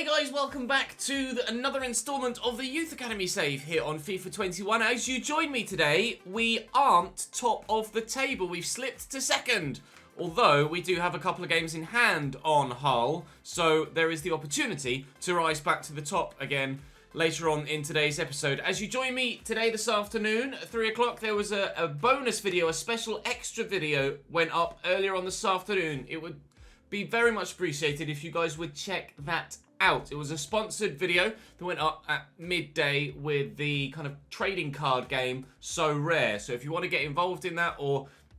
Guys, welcome back to another installment of the Youth Academy save here on FIFA 21. As you join me today, we aren't top of the table. We've slipped to second. Although we do have a couple of games in hand on Hull, so there is the opportunity to rise back to the top again later on in today's episode. As you join me today this afternoon at 3 o'clock, there was a bonus video, a special extra video went up earlier on this afternoon. It would be very much appreciated if you guys would check that out. It was a sponsored video that went up at midday with the kind of trading card game So Rare. So if you want to get involved in that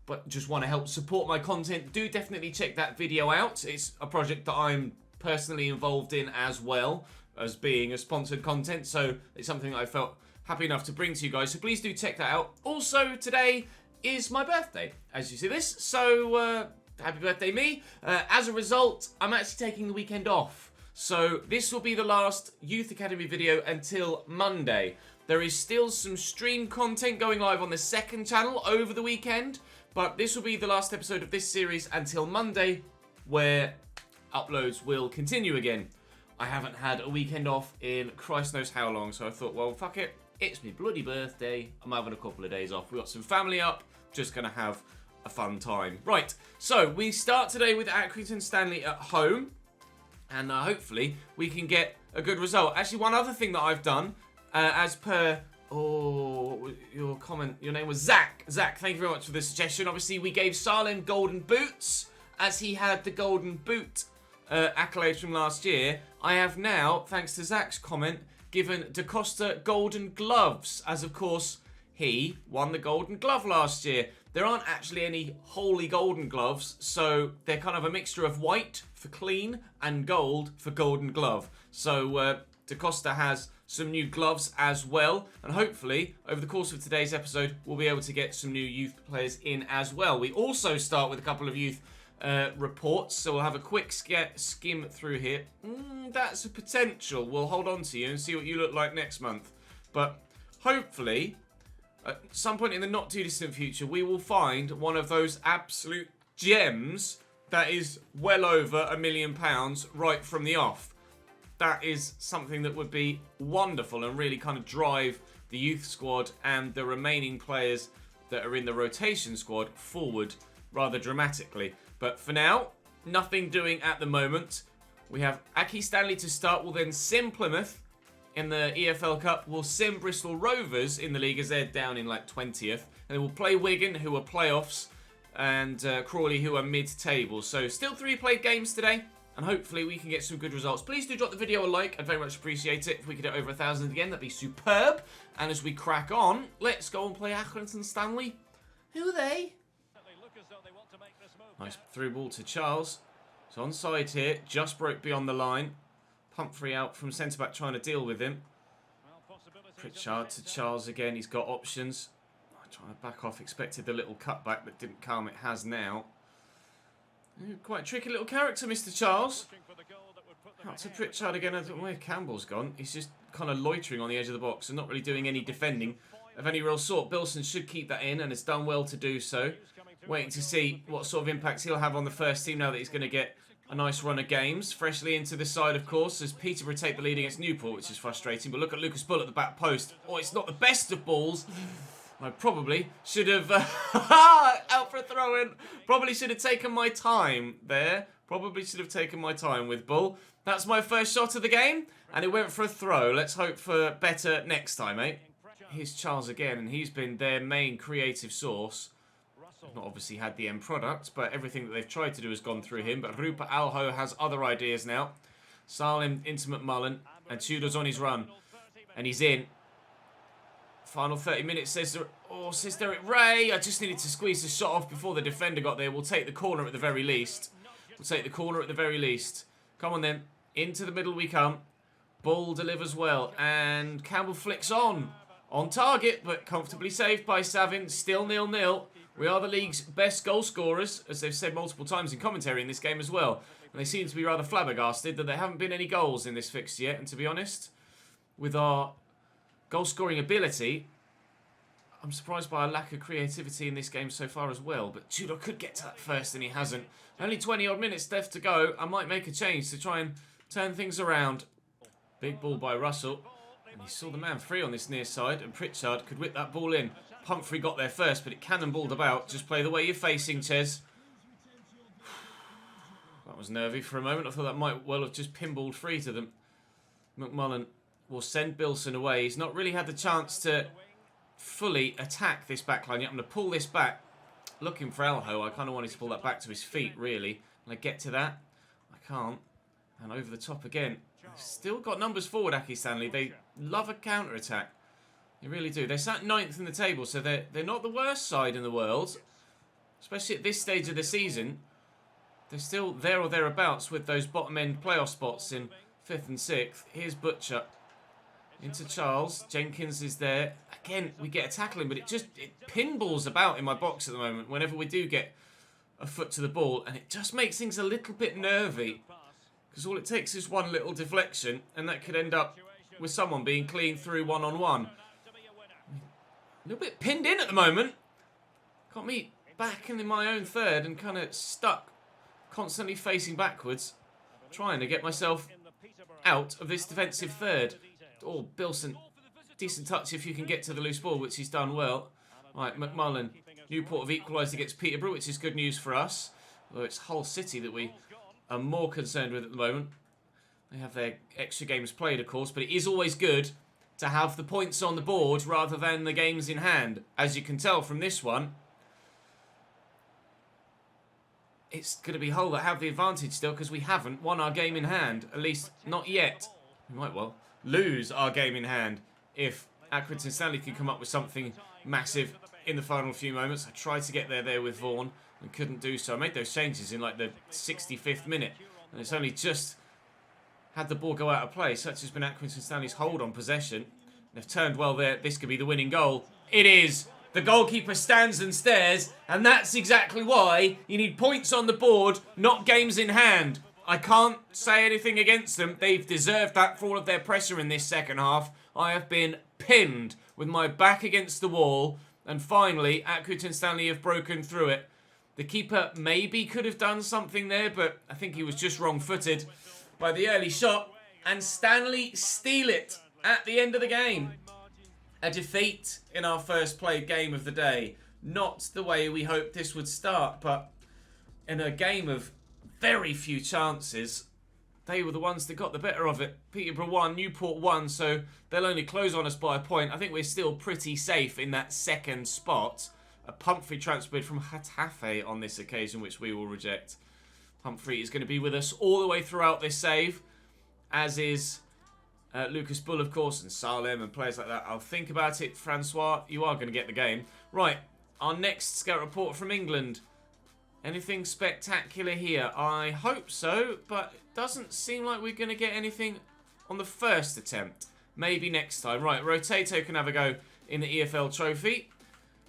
but just want to help support my content, do definitely check that video out. It's a project that I'm personally involved in as well as being a sponsored content. So it's something that I felt happy enough to bring to you guys. So please do check that out. Also, today is my birthday, as you see this. So happy birthday me. As a result, I'm actually taking the weekend off. So this will be the last Youth Academy video until Monday. There is still some stream content going live on the second channel over the weekend, but this will be the last episode of this series until Monday, where uploads will continue again. I haven't had a weekend off in Christ knows how long, so I thought, well, fuck it. It's my bloody birthday. I'm having a couple of days off. We've got some family up. Just going to have a fun time. Right, so we start today with Accrington Stanley at home. And hopefully we can get a good result. Actually, one other thing that I've done, as per your comment, your name was Zach. Zach, thank you very much for the suggestion. Obviously, we gave Salim golden boots, as he had the golden boot accolade from last year. I have now, thanks to Zach's comment, given Da Costa golden gloves, as of course he won the golden glove last year. There aren't actually any holy golden gloves, so they're kind of a mixture of white for clean and gold for golden glove. So Da Costa has some new gloves as well, and hopefully over the course of today's episode we'll be able to get some new youth players in as well. We also start with a couple of youth reports, so we'll have a quick skim through here. That's a potential. We'll hold on to you and see what you look like next month. But hopefully at some point in the not too distant future, we will find one of those absolute gems that is well over £1 million right from the off. That is something that would be wonderful and really kind of drive the youth squad and the remaining players that are in the rotation squad forward rather dramatically. But for now, nothing doing at the moment. We have Aki Stanley to start. We'll then sim Plymouth in the EFL Cup. We'll sim Bristol Rovers in the league as they're down in like 20th. And then we'll play Wigan, who are playoffs, and Crawley, who are mid-table. So still 3 played games today, and hopefully we can get some good results. Please do drop the video a like. I'd very much appreciate it. If we could get over 1,000 again, that'd be superb. And as we crack on, let's go and play Accrington Stanley. Who are they? Nice through ball to Charles. It's onside here. Just broke beyond the line. Humphrey out from centre-back trying to deal with him. Pritchard to Charles again. He's got options. Trying to back off. Expected the little cutback that didn't come. It has now. Quite a tricky little character, Mr. Charles. Out to Pritchard again. I don't know where Campbell's gone. He's just kind of loitering on the edge of the box and not really doing any defending of any real sort. Bilson should keep that in and has done well to do so. Waiting to see what sort of impact he'll have on the first team now that he's going to get a nice run of games. Freshly into the side, of course, as Peterborough take the lead against Newport, which is frustrating. But look at Lucas Bull at the back post. Oh, it's not the best of balls. I probably should have... out for a throw-in. Probably should have taken my time there. Probably should have taken my time with Bull. That's my first shot of the game, and it went for a throw. Let's hope for better next time, eh? Here's Charles again, and he's been their main creative source. Not obviously had the end product, but everything that they've tried to do has gone through him. But Rupert Alho has other ideas now. Salim into McMullen, and Tudor's on his run, and he's in. Final 30 minutes, says Derek Ray. I just needed to squeeze the shot off before the defender got there. We'll take the corner at the very least. We'll take the corner at the very least. Come on then, into the middle we come. Bull delivers well, and Campbell flicks on target, but comfortably saved by Savin. Still 0-0. We are the league's best goal scorers, as they've said multiple times in commentary in this game as well. And they seem to be rather flabbergasted that there haven't been any goals in this fixture yet. And to be honest, with our goal-scoring ability, I'm surprised by a lack of creativity in this game so far as well. But Tudor could get to that first, and he hasn't. Only 20-odd minutes left to go. I might make a change to try and turn things around. Big ball by Russell. And he saw the man free on this near side, and Pritchard could whip that ball in. Humphrey got there first, but it cannonballed about. Just play the way you're facing, Ches. That was nervy for a moment. I thought that might well have just pinballed free to them. McMullen will send Bilson away. He's not really had the chance to fully attack this backline yet. I'm going to pull this back. Looking for Alho. I kind of wanted to pull that back to his feet, really. Can I get to that? I can't. And over the top again. Still got numbers forward, Aki Stanley. They love a counter-attack. They really do. They're sat 9th in the table, so they're not the worst side in the world. Especially at this stage of the season. They're still there or thereabouts with those bottom-end playoff spots in 5th and 6th. Here's Butcher. Into Charles. Jenkins is there. Again, we get a tackle in, but it pinballs about in my box at the moment whenever we do get a foot to the ball. And it just makes things a little bit nervy. Because all it takes is one little deflection, and that could end up with someone being clean through one-on-one. A little bit pinned in at the moment. Got me back in my own third and kind of stuck, constantly facing backwards, trying to get myself out of this defensive third. Oh, Bilson, decent touch if you can get to the loose ball, which he's done well. Right, McMullen. Newport have equalised against Peterborough, which is good news for us. Although it's Hull City that we are more concerned with at the moment. They have their extra games played, of course, but it is always good to have the points on the board rather than the games in hand. As you can tell from this one, it's going to be Hull that have the advantage still because we haven't won our game in hand, at least not yet. We might well lose our game in hand if Accrington Stanley can come up with something massive in the final few moments. I tried to get there with Vaughan and couldn't do so. I made those changes in like the 65th minute, and it's only just had the ball go out of play. Such has been Accrington Stanley's hold on possession. They've turned well there. This could be the winning goal. It is. The goalkeeper stands and stares, and that's exactly why you need points on the board, not games in hand. I can't say anything against them. They've deserved that for all of their pressure in this second half. I have been pinned with my back against the wall, and finally, Accrington Stanley have broken through it. The keeper maybe could have done something there, but I think he was just wrong-footed by the early shot. And Stanley steal it at the end of the game. A defeat in our first played game of the day. Not the way we hoped this would start, but in a game of very few chances, they were the ones that got the better of it. Peterborough won, Newport won, so they'll only close on us by a point. I think we're still pretty safe in that second spot. A Humphrey transferred from Getafe on this occasion, which we will reject. Humphrey is going to be with us all the way throughout this save, as is Lucas Bull, of course, and Salem and players like that. I'll think about it, Francois. You are going to get the game. Right, our next scout report from England. Anything spectacular here? I hope so, but it doesn't seem like we're going to get anything on the first attempt. Maybe next time. Right, Rotato can have a go in the EFL Trophy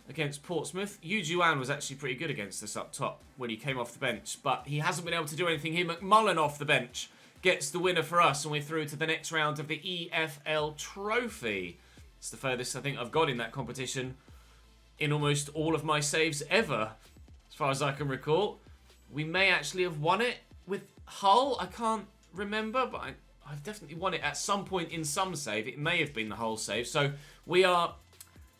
against Portsmouth. Yu Juan was actually pretty good against us up top when he came off the bench, but he hasn't been able to do anything here. McMullen off the bench gets the winner for us, and we're through to the next round of the EFL Trophy. It's the furthest I think I've got in that competition in almost all of my saves ever, as far as I can recall. We may actually have won it with Hull. I can't remember, but I've definitely won it at some point in some save. It may have been the Hull save. So we are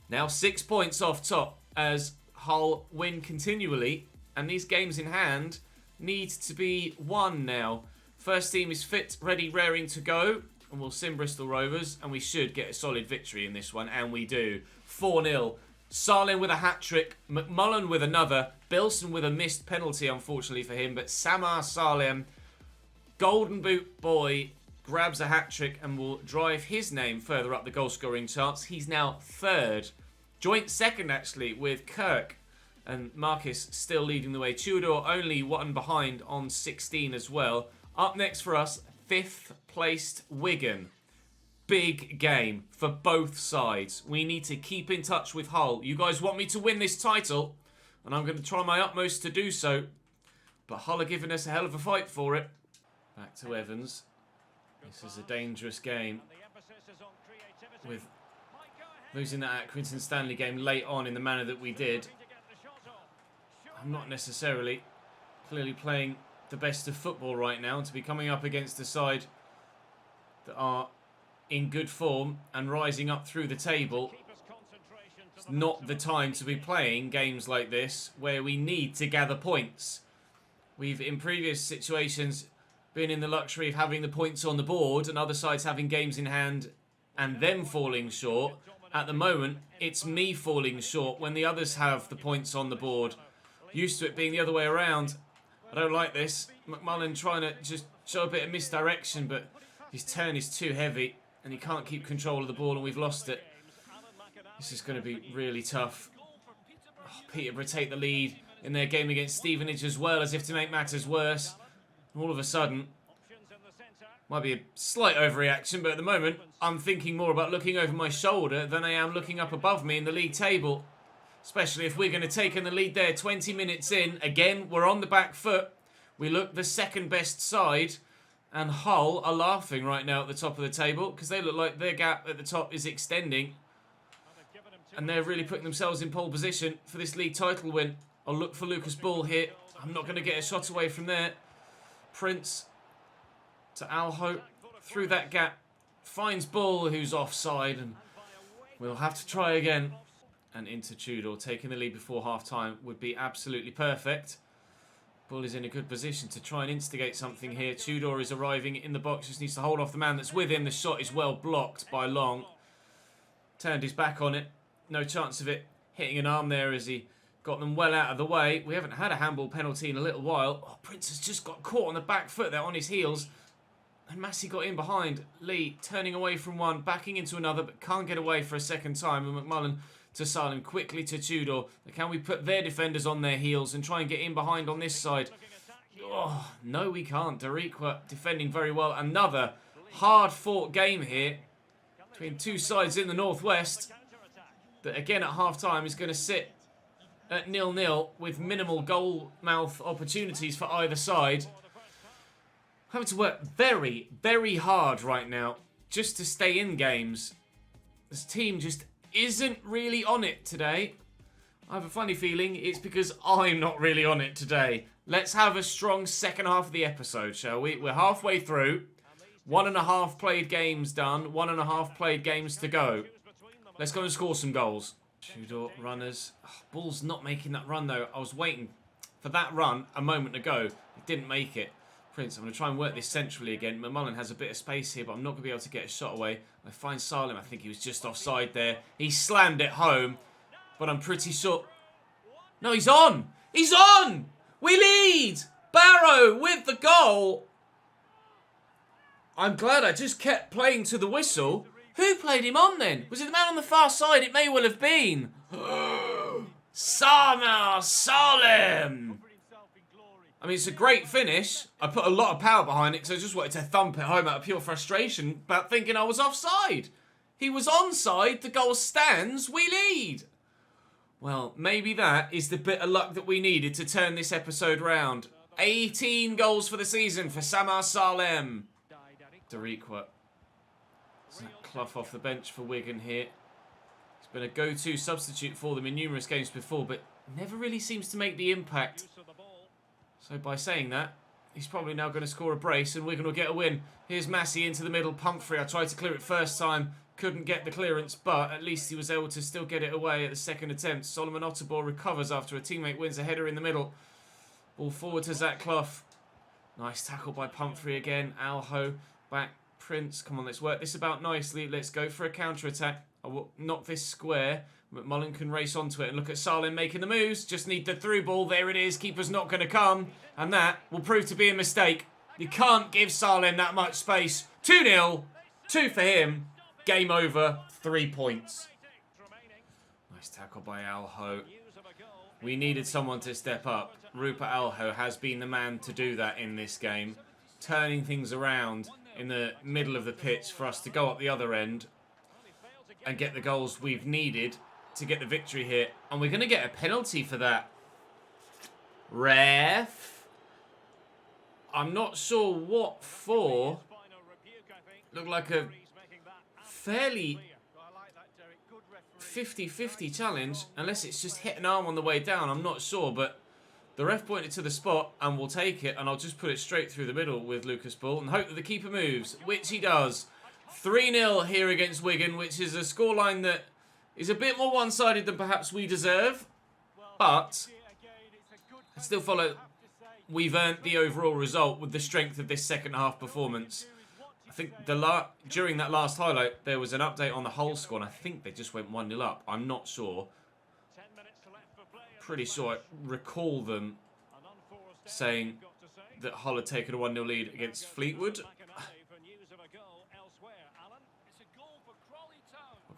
now 6 points off top as Hull win continually, and these games in hand need to be won now. First team is fit, ready, raring to go, and we'll sim Bristol Rovers, and we should get a solid victory in this one, and we do. 4-0. Salem with a hat-trick, McMullen with another, Bilson with a missed penalty, unfortunately for him, but Samar Salem, Golden Boot boy, grabs a hat-trick and will drive his name further up the goal-scoring charts. He's now third. Joint second, actually, with Kirk, and Marcus still leading the way. Tudor only one behind on 16 as well. Up next for us, 5th placed Wigan. Big game for both sides. We need to keep in touch with Hull. You guys want me to win this title, and I'm going to try my utmost to do so. But Hull are giving us a hell of a fight for it. Back to Evans. This is a dangerous game. With losing that Accrington Stanley game late on in the manner that we did, I'm not necessarily clearly playing the best of football right now, to be coming up against a side that are in good form and rising up through the table. It's not the time to be playing games like this where we need to gather points. We've, in previous situations, been in the luxury of having the points on the board and other sides having games in hand and them falling short. At the moment, it's me falling short when the others have the points on the board. Used to it being the other way around. I don't like this. McMullen trying to just show a bit of misdirection, but his turn is too heavy and he can't keep control of the ball and we've lost it. This is going to be really tough. Oh, Peterborough take the lead in their game against Stevenage as well, as if to make matters worse. All of a sudden, might be a slight overreaction, but at the moment, I'm thinking more about looking over my shoulder than I am looking up above me in the league table. Especially if we're going to take in the lead there 20 minutes in. Again, we're on the back foot. We look the second best side. And Hull are laughing right now at the top of the table because they look like their gap at the top is extending. And they're really putting themselves in pole position for this league title win. I'll look for Lucas Bull here. I'm not going to get a shot away from there. Prince to Alho through that gap. Finds Bull, who's offside. And we'll have to try again. And into Tudor. Taking the lead before half-time would be absolutely perfect. Bull is in a good position to try and instigate something here. Tudor is arriving in the box. Just needs to hold off the man that's with him. The shot is well blocked by Long. Turned his back on it. No chance of it hitting an arm there as he got them well out of the way. We haven't had a handball penalty in a little while. Oh, Prince has just got caught on the back foot there on his heels. And Massey got in behind. Lee turning away from one, backing into another, but can't get away for a second time. And McMullen to Salim, quickly to Tudor. Can we put their defenders on their heels and try and get in behind on this side? Oh, no, we can't. Dariqua defending very well. Another hard-fought game here between two sides in the northwest that, again, at half-time is going to sit at 0-0 with minimal goal mouth opportunities for either side. Having to work very, very hard right now just to stay in games. This team just isn't really on it today. I have a funny feeling it's because I'm not really on it today. Let's have a strong second half of the episode, shall we? We're halfway through. 1.5 played games done. 1.5 played games to go. Let's go and score some goals. Tudor runners. Oh, Bull's not making that run though. I was waiting for that run a moment ago. It didn't make it. Prince, I'm going to try and work this centrally again. McMullen has a bit of space here, but I'm not going to be able to get a shot away. I find Salim. I think he was just offside there. He slammed it home, but I'm pretty sure... No, he's on! He's on! We lead! Barrow with the goal! I'm glad I just kept playing to the whistle. Who played him on then? Was it the man on the far side? It may well have been. Sama Salim! I mean, it's a great finish. I put a lot of power behind it because I just wanted to thump it home out of pure frustration about thinking I was offside. He was onside, the goal stands, we lead. Well, maybe that is the bit of luck that we needed to turn this episode round. 18 goals for the season for Sama Salim. Dariqua. Clough off the bench for Wigan here. He's been a go-to substitute for them in numerous games before, but never really seems to make the impact. So by saying that, he's probably now going to score a brace and Wigan will get a win. Here's Massey into the middle. Pumphrey, I tried to clear it first time. Couldn't get the clearance, but at least he was able to still get it away at the second attempt. Solomon Otterbourne recovers after a teammate wins a header in the middle. Ball forward to Zach Clough. Nice tackle by Pumphrey again. Alho back. Prince, come on, let's work this about nicely. Let's go for a counter-attack. I will knock this square. McMullen can race onto it and look at Salim making the moves. Just need the through ball. There it is. Keeper's not going to come. And that will prove to be a mistake. You can't give Salim that much space. 2-0. 2 for him. Game over. 3 points. Nice tackle by Alho. We needed someone to step up. Rupert Alho has been the man to do that in this game. Turning things around in the middle of the pitch for us to go up the other end and get the goals we've needed to get the victory here. And we're going to get a penalty for that. Ref. I'm not sure what for. Looked like a fairly 50-50 challenge. Unless it's just hit an arm on the way down. I'm not sure. But the ref pointed to the spot and we'll take it. And I'll just put it straight through the middle with Lucas Bull and hope that the keeper moves. Which he does. 3-0 here against Wigan, which is a scoreline that is a bit more one-sided than perhaps we deserve. But I still follow. We've earned the overall result with the strength of this second half performance. I think during that last highlight, there was an update on the Hull score, and I think they just went 1-0 up. I'm not sure. Pretty sure I recall them saying that Hull had taken a 1-0 lead against Fleetwood.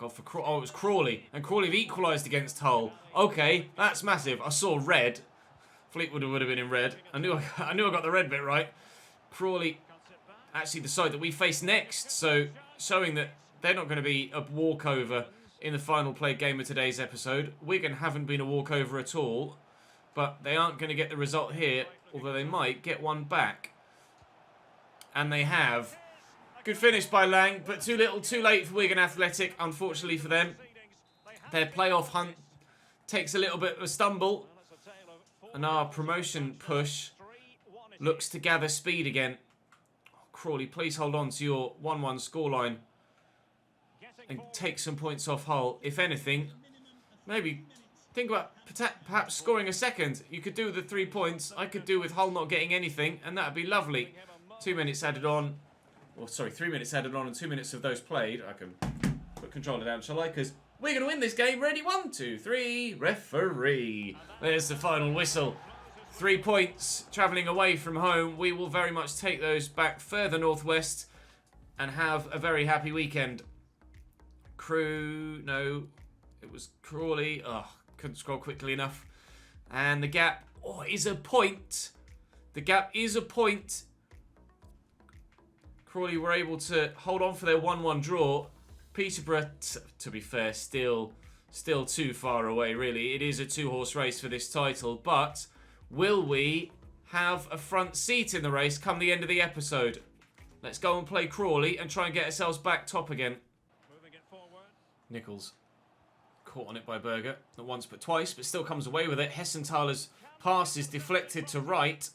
Oh, it was Crawley. And Crawley have equalised against Hull. Okay, that's massive. I saw red. Fleetwood would have been in red. I knew I got the red bit right. Crawley, actually the side that we face next. So, showing that they're not going to be a walkover in the final played game of today's episode. Wigan haven't been a walkover at all. But they aren't going to get the result here. Although they might get one back. And they have. Good finish by Lang, but too little, too late for Wigan Athletic, unfortunately for them. Their playoff hunt takes a little bit of a stumble. And our promotion push looks to gather speed again. Crawley, please hold on to your 1-1 scoreline and take some points off Hull. If anything, maybe think about perhaps scoring a second. You could do with the 3 points. I could do with Hull not getting anything, and that would be lovely. 2 minutes added on. Or, sorry, 3 minutes added on and 2 minutes of those played. I can put controller down, shall I? Because we're going to win this game. Ready? 1, 2, 3. Referee. There's the final whistle. 3 points travelling away from home. We will very much take those back further northwest and have a very happy weekend. No, it was Crawley. Oh, couldn't scroll quickly enough. And the gap is a point. The gap is a point. Crawley were able to hold on for their 1-1 draw. Peterborough, to be fair, still too far away, really. It is a 2-horse race for this title, but will we have a front seat in the race come the end of the episode? Let's go and play Crawley and try and get ourselves back top again. Nichols caught on it by Berger. Not once but twice, but still comes away with it. Hessenthaler's pass is deflected to right.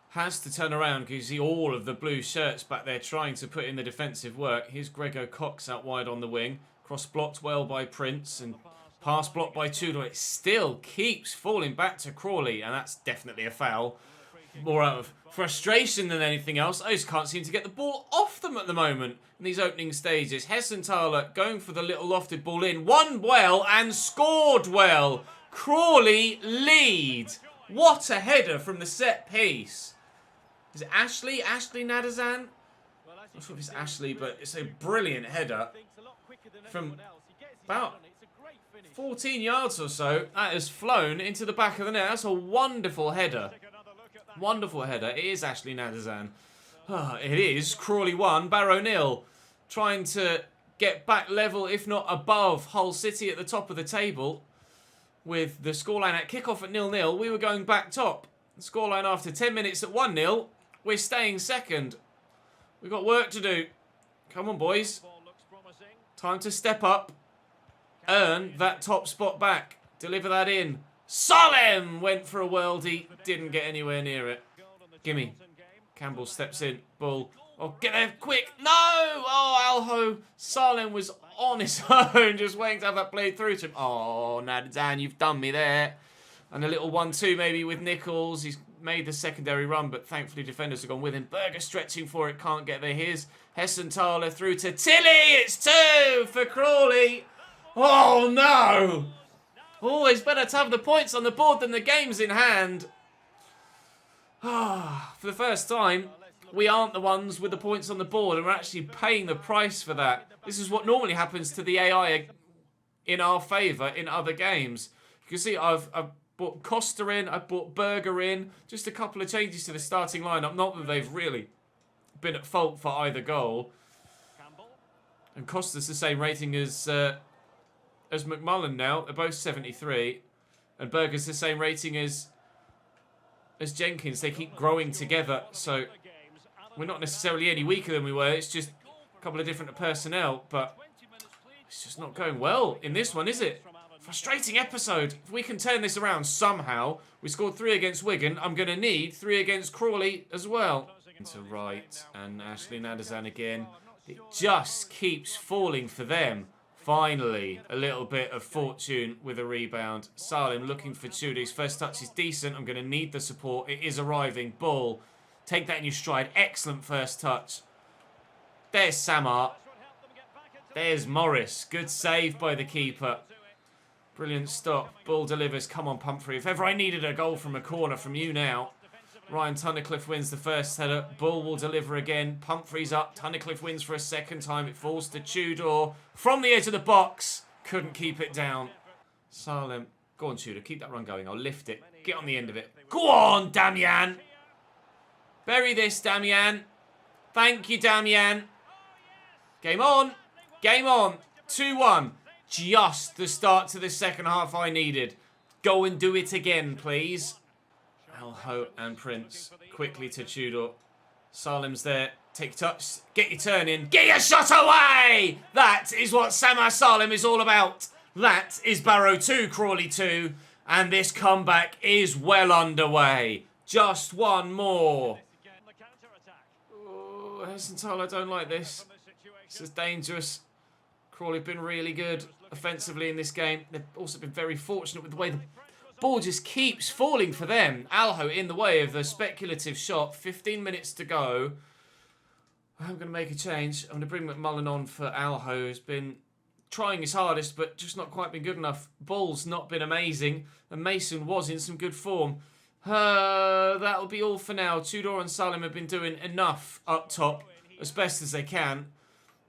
Has to turn around because you see all of the blue shirts back there trying to put in the defensive work. Here's Gregor Cox out wide on the wing. Cross blocked well by Prince and pass blocked by Tudor. It still keeps falling back to Crawley, and that's definitely a foul. More out of frustration than anything else. I just can't seem to get the ball off them at the moment in these opening stages. Hessenthaler going for the little lofted ball in. Won well and scored well. Crawley lead. What a header from the set piece. Is it Ashley? Ashley Nadazan? I'm not sure if it's Ashley, but it's a brilliant header from about 14 yards or so. That has flown into the back of the net. That's a wonderful header. Wonderful header. It is Ashley Nadazan. It is. Crawley 1, Barrow 0. Trying to get back level, if not above, Hull City at the top of the table. With the scoreline at kickoff at 0-0, we were going back top. The scoreline after 10 minutes at 1-0. We're staying second. We've got work to do. Come on, boys. Time to step up. Earn that top spot back. Deliver that in. Salem went for a worldie. Didn't get anywhere near it. Gimme. Campbell steps in. Bull. Oh, get there quick. No! Oh, Alho. Salem was on his own, just waiting to have that played through to him. Oh, Nadazan, you've done me there. And a little 1-2 maybe with Nichols. He's made the secondary run, but thankfully defenders have gone with him. Berger stretching for it, can't get there. Here's Hessenthaler through to Tilly. It's 2 for Crawley. Oh, no. Always better to have the points on the board than the games in hand. For the first time, we aren't the ones with the points on the board, and we're actually paying the price for that. This is what normally happens to the AI in our favour in other games. You can see I've brought Costa in, I've brought Berger in. Just a couple of changes to the starting lineup. Not that they've really been at fault for either goal. And Costa's the same rating as McMullen now. They're both 73. And Berger's the same rating as Jenkins. They keep growing together. So we're not necessarily any weaker than we were. It's just a couple of different personnel. But it's just not going well in this one, is it? Frustrating episode. If we can turn this around somehow. We scored 3 against Wigan. I'm going to need 3 against Crawley as well. To right. And Ashley Nadazan again. It just keeps falling for them. Finally, a little bit of fortune with a rebound. Salim looking for Chudi's first touch is decent. I'm going to need the support. It is arriving. Bull, take that in your stride. Excellent first touch. There's Samar. There's Morris. Good save by the keeper. Brilliant stop. Bull delivers. Come on, Pumphrey. If ever I needed a goal from a corner from you now. Ryan Tunnicliffe wins the first header. Bull will deliver again. Pumphrey's up. Tunnicliffe wins for a second time. It falls to Tudor. From the edge of the box. Couldn't keep it down. Salim. Go on, Tudor. Keep that run going. I'll lift it. Get on the end of it. Go on, Damian. Bury this, Damian. Thank you, Damian. Game on. Game on. 2-1. Just the start to the second half I needed. Go and do it again, please. Alho and Prince quickly to Tudor. Salim's there. Take a touch. Get your turn in. Get your shot away! That is what Samar Salim is all about. That is Barrow 2, Crawley 2. And this comeback is well underway. Just one more. Oh, Hessenthal, I don't like this. This is dangerous. Crawley have been really good offensively in this game. They've also been very fortunate with the way the ball just keeps falling for them. Alho in the way of the speculative shot. 15 minutes to go. I'm going to make a change. I'm going to bring McMullen on for Alho, who's been trying his hardest, but just not quite been good enough. Ball's not been amazing, and Mason was in some good form. That'll be all for now. Tudor and Salim have been doing enough up top, as best as they can.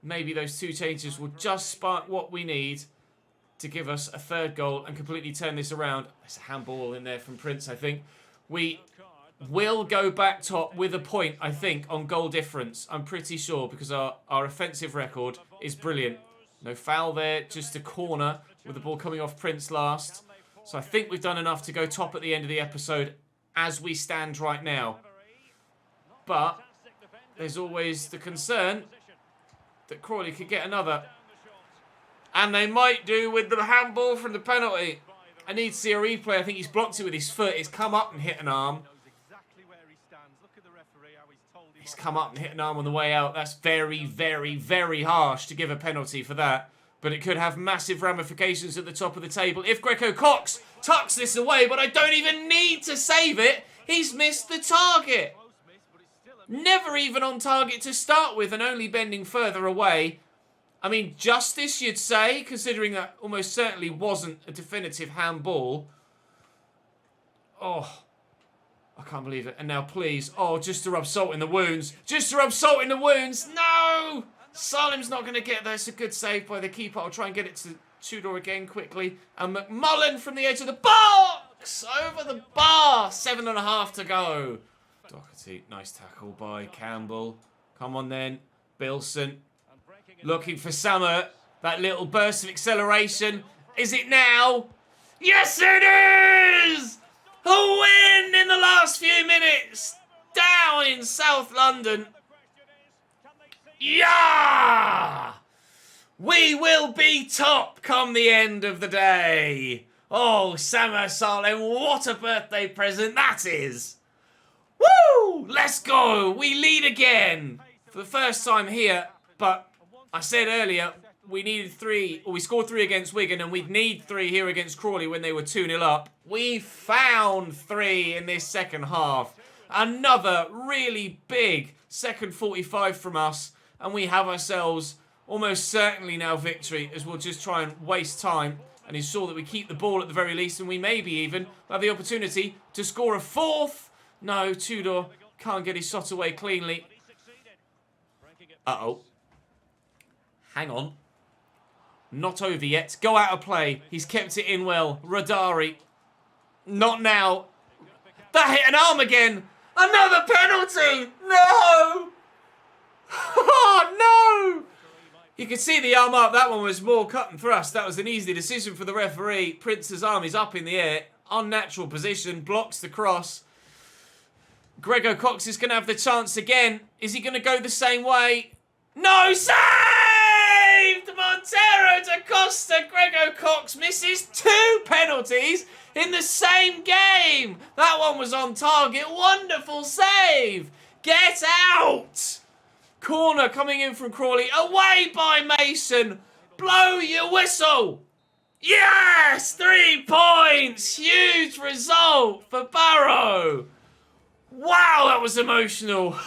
Maybe those two changes will just spark what we need to give us a third goal and completely turn this around. There's a handball in there from Prince, I think. We will go back top with a point, I think, on goal difference. I'm pretty sure, because our offensive record is brilliant. No foul there, just a corner with the ball coming off Prince last. So I think we've done enough to go top at the end of the episode as we stand right now. But there's always the concern that Crawley could get another. And they might do with the handball from the penalty. I need to see a replay. I think he's blocked it with his foot. It's come up and hit an arm. He's come up and hit an arm on the way out. That's very, very, very harsh to give a penalty for that. But it could have massive ramifications at the top of the table if Greco Cox tucks this away. But I don't even need to save it. He's missed the target. Never even on target to start with and only bending further away. I mean, justice, you'd say, considering that almost certainly wasn't a definitive handball. Oh, I can't believe it. And now, please, oh, just to rub salt in the wounds. Just to rub salt in the wounds. No! Salim's not going to get there. It's a good save by the keeper. I'll try and get it to Tudor again quickly. And McMullen from the edge of the box! Over the bar! 7.5 to go. Doherty, nice tackle by Campbell. Come on then. Bilson. Looking for Summer. That little burst of acceleration. Is it now? Yes, it is! A win in the last few minutes. Down in South London. Yeah! We will be top come the end of the day. Oh, Samar Salem, what a birthday present that is. Woo! Let's go. We lead again. For the first time here, but I said earlier, we needed 3, or we scored 3 against Wigan, and we'd need 3 here against Crawley when they were 2-0 up. We found 3 in this second half. Another really big second 45 from us, and we have ourselves almost certainly now victory, as we'll just try and waste time and ensure that we keep the ball at the very least, and we maybe even have the opportunity to score a 4th. No, Tudor can't get his shot away cleanly. Uh-oh. Hang on. Not over yet. Go out of play. He's kept it in well. Radari. Not now. That hit an arm again. Another penalty. No. Oh, no. You can see the arm up. That one was more cut and thrust. That was an easy decision for the referee. Prince's arm is up in the air. Unnatural position. Blocks the cross. Grego Cox is going to have the chance again. Is he going to go the same way? No, saved! Montero da Costa. Grego Cox misses 2 penalties in the same game. That one was on target. Wonderful save. Get out. Corner coming in from Crawley. Away by Mason. Blow your whistle. Yes! 3 points. Huge result for Barrow. Wow, that was emotional.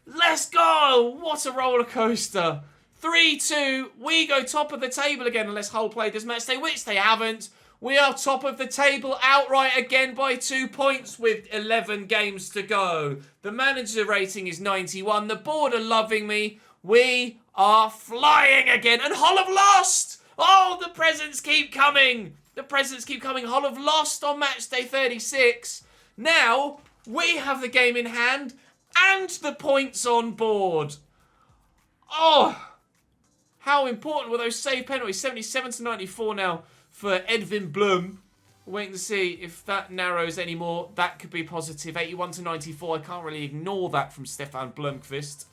Let's go. What a roller coaster. 3-2. We go top of the table again unless Hull played this match day, which they haven't. We are top of the table outright again by 2 points with 11 games to go. The manager rating is 91. The board are loving me. We are flying again. And Hull have lost. Oh, the presents keep coming. The presents keep coming. Hull have lost on match day 36. Now, we have the game in hand and the points on board. Oh, how important were those save penalties? 77 to 94 now for Edwin Blum. We're waiting to see if that narrows anymore. That could be positive. 81 to 94. I can't really ignore that from Stefan Blomqvist,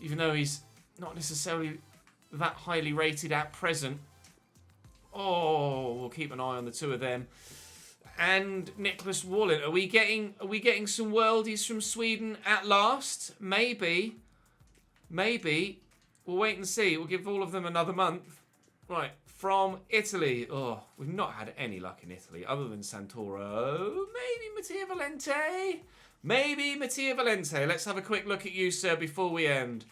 even though he's not necessarily that highly rated at present. Oh, we'll keep an eye on the two of them. And Nicholas Wallen. Are we getting some worldies from Sweden at last? Maybe. Maybe. We'll wait and see. We'll give all of them another month. Right. From Italy. Oh, we've not had any luck in Italy other than Santoro. Maybe Mattia Valente. Maybe Mattia Valente. Let's have a quick look at you, sir, before we end.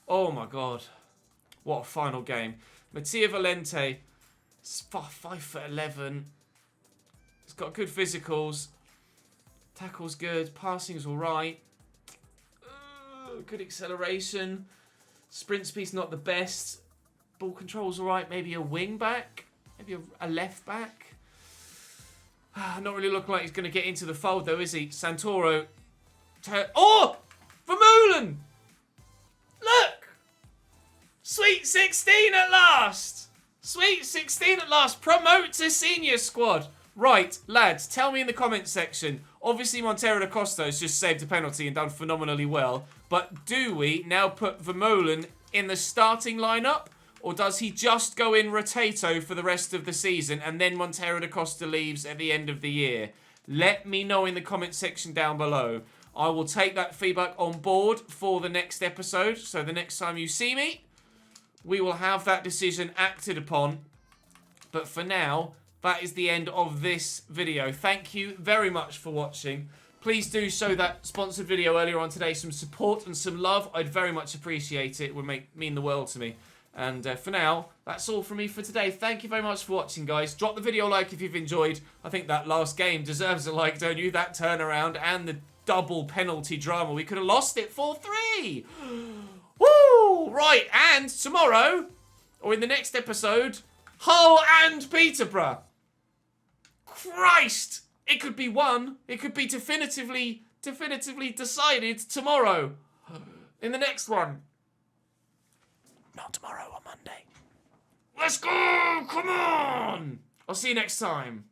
Oh, my God. What a final game. Mattia Valente. 5'11". He's got good physicals. Tackle's good. Passing's all right. Good acceleration. Sprint speed's not the best. Ball control's all right. Maybe a wing back. Maybe a left back. Not really looking like he's going to get into the fold, though, is he? Santoro. Oh! Vermeulen! Look! Sweet 16 at last! Sweet 16 at last. Promote to senior squad. Right, lads, tell me in the comments section. Obviously, Montero da Costa has just saved a penalty and done phenomenally well. But do we now put Vermeulen in the starting lineup? Or does he just go in rotato for the rest of the season and then Montero da Costa leaves at the end of the year? Let me know in the comment section down below. I will take that feedback on board for the next episode. So the next time you see me, we will have that decision acted upon. But for now, that is the end of this video. Thank you very much for watching. Please do show that sponsored video earlier on today some support and some love. I'd very much appreciate it. It would mean the world to me. And for now, that's all from me for today. Thank you very much for watching, guys. Drop the video a like if you've enjoyed. I think that last game deserves a like, don't you? That turnaround and the double penalty drama. We could have lost it 4-3. Woo! Right, and tomorrow, or in the next episode, Hull and Peterborough. Christ! It could be won. It could be definitively decided tomorrow. In the next one. Not tomorrow, on Monday. Let's go! Come on! I'll see you next time.